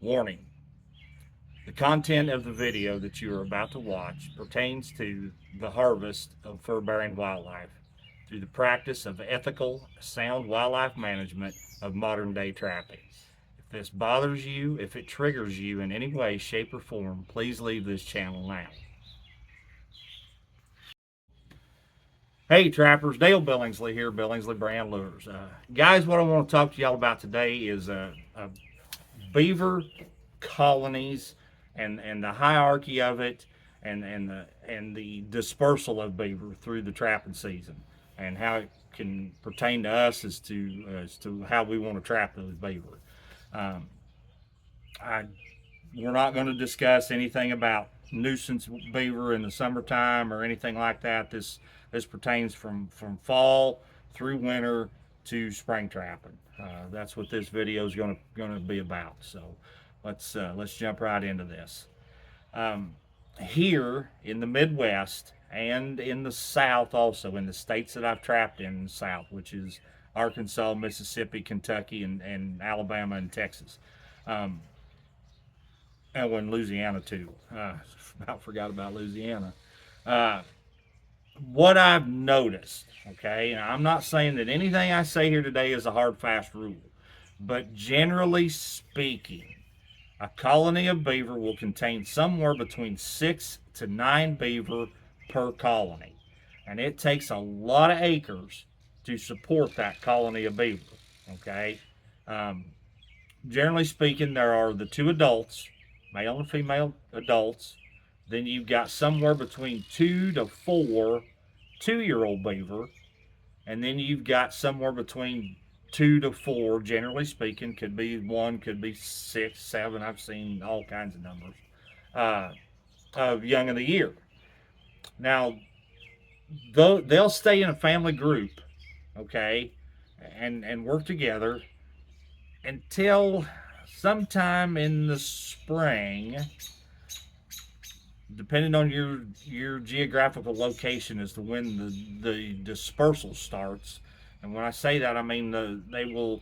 Warning: the content of the video that you are about to watch pertains to the harvest of fur-bearing wildlife through the practice of ethical, sound wildlife management of modern-day trapping. If this bothers you, if it triggers you in any way, shape, or form, please leave this channel now. Hey trappers, Dale Billingsley here, Billingsley Brand Lures. Guys, what I want to talk to y'all about today is beaver colonies and the hierarchy of it and the dispersal of beaver through the trapping season and how it can pertain to us as to how we want to trap those beaver. Um, I We're not going to discuss anything about nuisance beaver in the summertime or anything like that. This pertains from fall through winter to spring trapping. That's what this video is going to be about. So let's jump right into this. Um, Here in the Midwest and in the South, also in the states that I've trapped in the South, which is Arkansas, Mississippi, Kentucky, and Alabama and Texas. Um, Oh, and Louisiana too. About forgot about Louisiana. Uh, what I've noticed, okay, and I'm not saying that anything I say here today is a hard, fast rule, but generally speaking, a colony of beaver will contain somewhere between 6 to 9 beaver per colony. And it takes a lot of acres to support that colony of beaver, okay? Um, Generally speaking, there are the two adults, male and female adults. Then you've got somewhere between 2 to 4 two-year-old beaver, and then you've got somewhere between 2 to 4. Generally speaking, could be one, could be 6, 7. I've seen all kinds of numbers uh, of young of the year. Now, though they'll stay in a family group, okay, and work together until sometime in the spring, depending on your geographical location as to when the dispersal starts. And when I say that, I mean the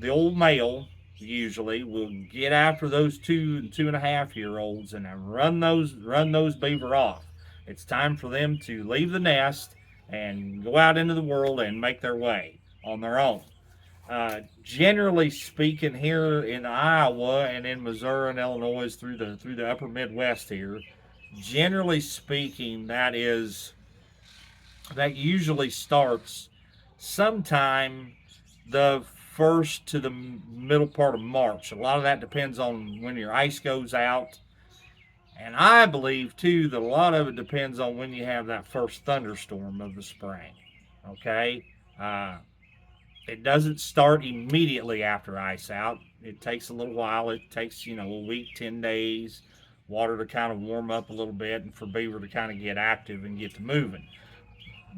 old male usually will get after those 2 and 2.5 year olds and run those beaver off. It's time for them to leave the nest and go out into the world and make their way on their own. Generally speaking, here in Iowa and in Missouri and Illinois through the upper Midwest here, generally speaking, that usually starts sometime the first to the middle part of March. A lot of that depends on when your ice goes out, and I believe too that a lot of it depends on when you have that first thunderstorm of the spring. Okay. Uh, it doesn't start immediately after ice out. It takes a little while. It takes, a week, 10 days, water to kind of warm up a little bit and for beaver to kind of get active and get to moving.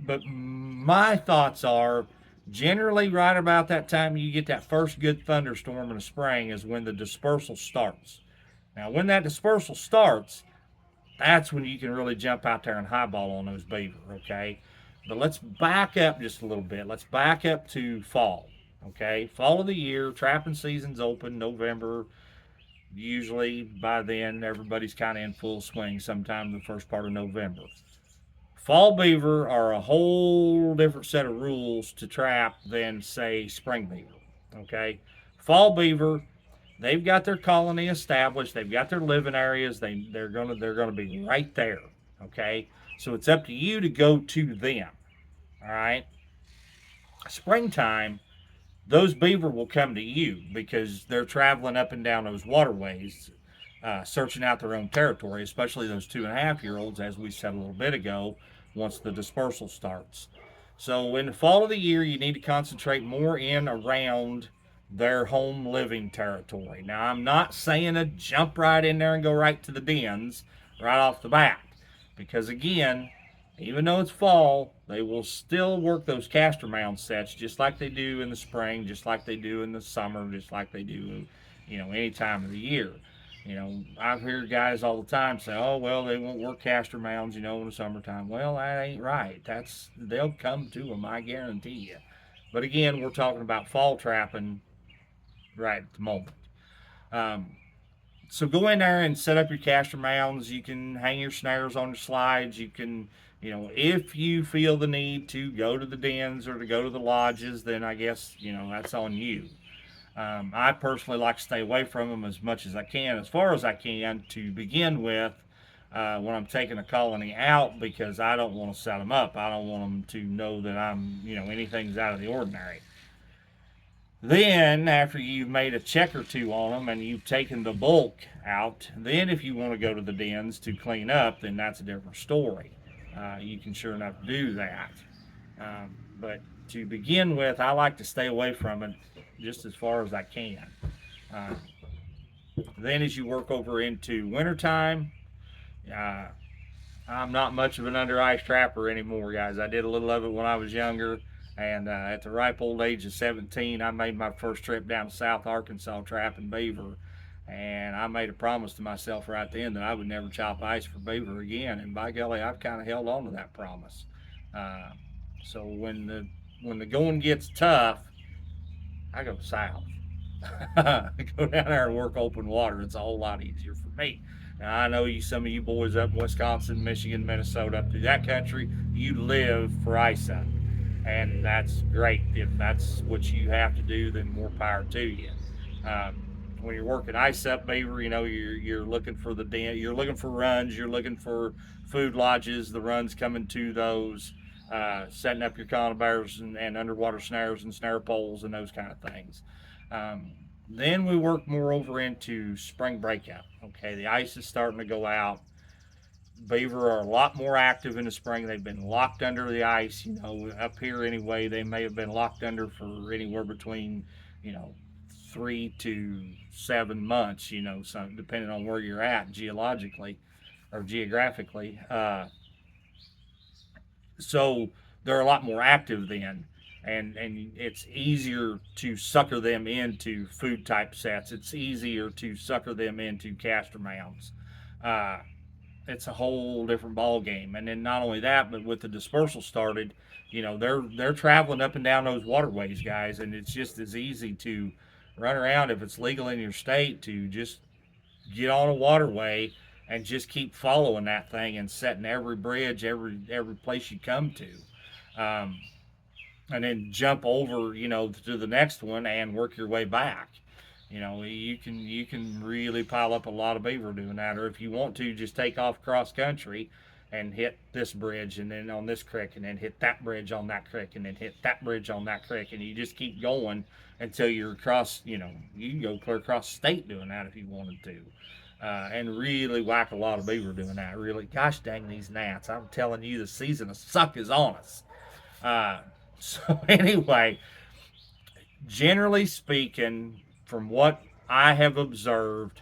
But my thoughts are generally right about that time you get that first good thunderstorm in the spring is when the dispersal starts. Now, when that dispersal starts, that's when you can really jump out there and highball on those beaver, okay? But let's back up just a little bit. Let's back up to fall, okay? Fall of the year, trapping season's open, November. Usually by then, everybody's kind of in full swing sometime the first part of November. Fall beaver are a whole different set of rules to trap than, say, spring beaver, okay? Fall beaver, they've got their colony established. They've got their living areas. They're gonna be right there. Okay, so it's up to you to go to them. All right. Springtime, those beaver will come to you because they're traveling up and down those waterways, searching out their own territory. Especially those 2.5 year olds, as we said a little bit ago. Once the dispersal starts, so in the fall of the year, you need to concentrate more in around their home living territory. Now, I'm not saying to jump right in there and go right to the dens right off the bat, because again, even though it's fall, they will still work those castor mound sets just like they do in the spring, just like they do in the summer, just like they do, any time of the year. I've heard guys all the time say, "Oh, well, they won't work castor mounds, in the summertime." Well, that ain't right. They'll come to them, I guarantee you. But again, we're talking about fall trapping right at the moment. Um, So go in there and set up your caster mounds. You can hang your snares on your slides. You can, if you feel the need to go to the dens or to go to the lodges, then I guess, that's on you. I personally like to stay away from them as much as I can, as far as I can to begin with, when I'm taking a colony out, because I don't want to set them up. I don't want them to know that anything's out of the ordinary. Then, after you've made a check or two on them and you've taken the bulk out, then if you want to go to the dens to clean up, then that's a different story. You can sure enough do that. But to begin with, I like to stay away from it just as far as I can. Uh, then, as you work over into wintertime, uh, I'm not much of an under ice trapper anymore, guys. I did a little of it when I was younger, and at the ripe old age of 17, I made my first trip down to South Arkansas trapping beaver. And I made a promise to myself right then that I would never chop ice for beaver again. And by golly, I've kind of held on to that promise. Uh, so when the going gets tough, I go south. I go down there and work open water. It's a whole lot easier for me. Now I know some of you boys up in Wisconsin, Michigan, Minnesota, up through that country, you live for ice up, and that's great. If that's what you have to do, then more power to you. Um, when you're working ice up beaver, you're looking for the den, you're looking for runs, you're looking for food lodges, the runs coming to those, setting up your conibears and underwater snares and snare poles and those kind of things. Um, then we work more over into spring breakup. Okay, the ice is starting to go out. Beaver are a lot more active in the spring. They've been locked under the ice. Up here anyway, they may have been locked under for anywhere between, you know, 3 to 7 months. So depending on where you're at geologically or geographically. So they're a lot more active then, and it's easier to sucker them into food type sets. It's easier to sucker them into caster mounds. Uh, it's a whole different ball game. And then not only that, but with the dispersal started, they're traveling up and down those waterways, guys, and it's just as easy to run around if it's legal in your state to just get on a waterway and just keep following that thing and setting every bridge, every place you come to. Um, and then jump over, to the next one and work your way back. You can really pile up a lot of beaver doing that. Or if you want to, just take off cross country and hit this bridge and then on this creek and then hit that bridge on that creek and then hit that bridge on that creek, and you just keep going until you're across. You can go clear across the state doing that if you wanted to. And really whack a lot of beaver doing that. Really, gosh dang these gnats! I'm telling you, the season of suck is on us. So anyway, generally speaking, from what I have observed,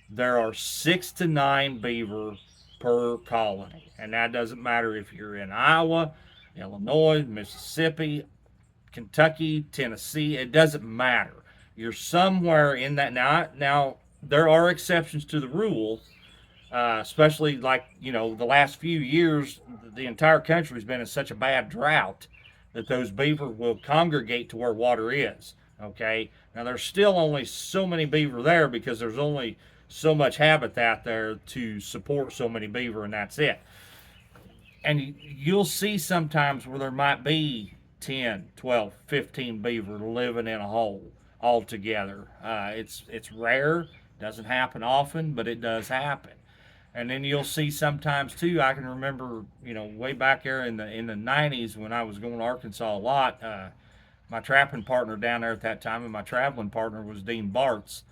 there are 6 to 9 beaver per colony, and that doesn't matter if you're in Iowa, Illinois, Mississippi, Kentucky, Tennessee. It doesn't matter. You're somewhere in that. Now there are exceptions to the rule, especially like the last few years, the entire country has been in such a bad drought that those beaver will congregate to where water is. Okay, now there's still only so many beaver there because there's only so much habitat there to support so many beaver, and that's it. And you'll see sometimes where there might be 10, 12, 15 beaver living in a hole all together. It's rare, doesn't happen often, but it does happen. And then you'll see sometimes too. I can remember, way back there in the '90s when I was going to Arkansas a lot. My trapping partner down there at that time, and my traveling partner was Dean Bartz.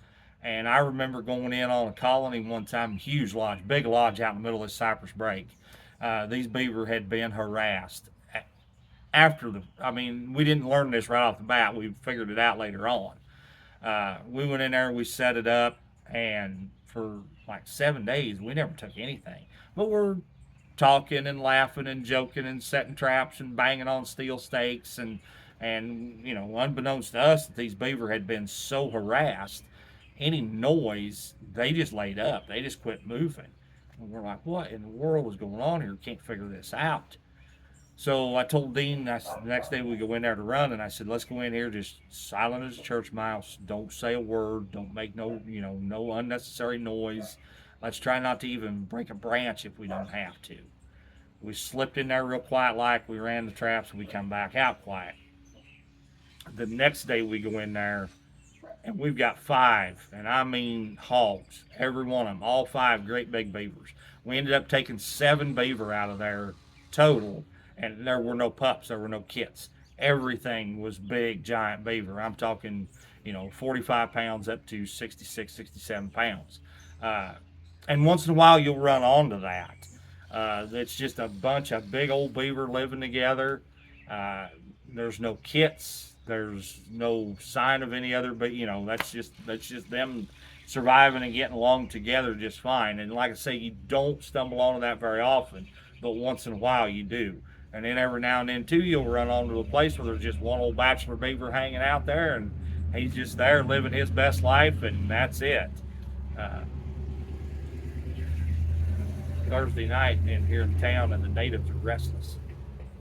And I remember going in on a colony one time, huge lodge, big lodge out in the middle of the Cypress Break. These beaver had been harassed. We didn't learn this right off the bat. We figured it out later on. We went in there, we set it up, and for like 7 days, we never took anything. But we're talking and laughing and joking and setting traps and banging on steel stakes and unbeknownst to us, that these beaver had been so harassed, any noise, they just laid up. They just quit moving. And we're like, what in the world is going on here? Can't figure this out. So I told Dean, the next day we go in there to run, and I said, let's go in here just silent as a church mouse. Don't say a word. Don't make no unnecessary noise. Let's try not to even break a branch if we don't have to. We slipped in there real quiet, like we ran the traps, and we come back out quiet. The next day we go in there, and we've got five, and I mean hogs, every one of them, all five great big beavers. We ended up taking 7 beaver out of there total, and there were no pups, there were no kits. Everything was big, giant beaver. I'm talking, 45 pounds up to 66, 67 pounds. Uh, and once in a while, you'll run onto that. It's just a bunch of big old beaver living together. Uh, there's no kits. There's no sign of any other, but that's just them surviving and getting along together just fine. And like I say, you don't stumble onto that very often, but once in a while you do. And then every now and then too, you'll run onto a place where there's just one old bachelor beaver hanging out there, and he's just there living his best life, and that's it. Uh, Thursday night in here in town, and the natives are restless.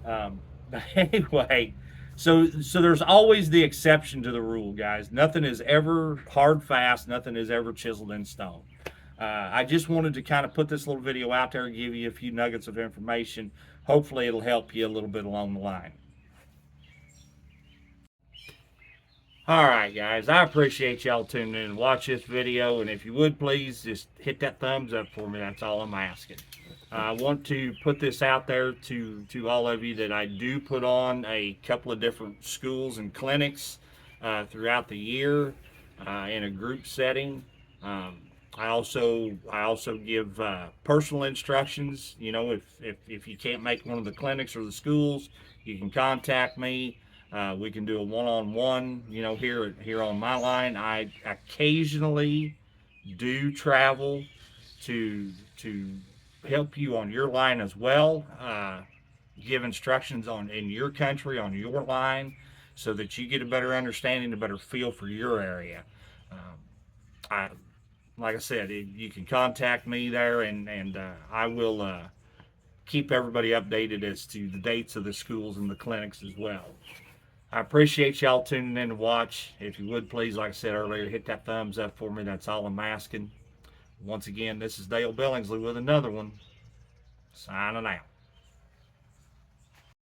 But anyway, so there's always the exception to the rule, guys. Nothing is ever hard fast. Nothing is ever chiseled in stone. I just wanted to kind of put this little video out there and give you a few nuggets of information. Hopefully, it'll help you a little bit along the line. All right, guys, I appreciate y'all tuning in and watch this video, and if you would please just hit that thumbs up for me. That's all I'm asking. I want to put this out there to all of you that I do put on a couple of different schools and clinics throughout the year in a group setting. I also give personal instructions. If you can't make one of the clinics or the schools, you can contact me. We can do a one-on-one, here on my line. I occasionally do travel to help you on your line as well. Give instructions in your country on your line, so that you get a better understanding, a better feel for your area. I Like I said, you can contact me there, and I will keep everybody updated as to the dates of the schools and the clinics as well. I appreciate y'all tuning in to watch. If you would please, like I said earlier, hit that thumbs up for me. That's all I'm asking. Once again, this is Dale Billingsley with another one. Signing out.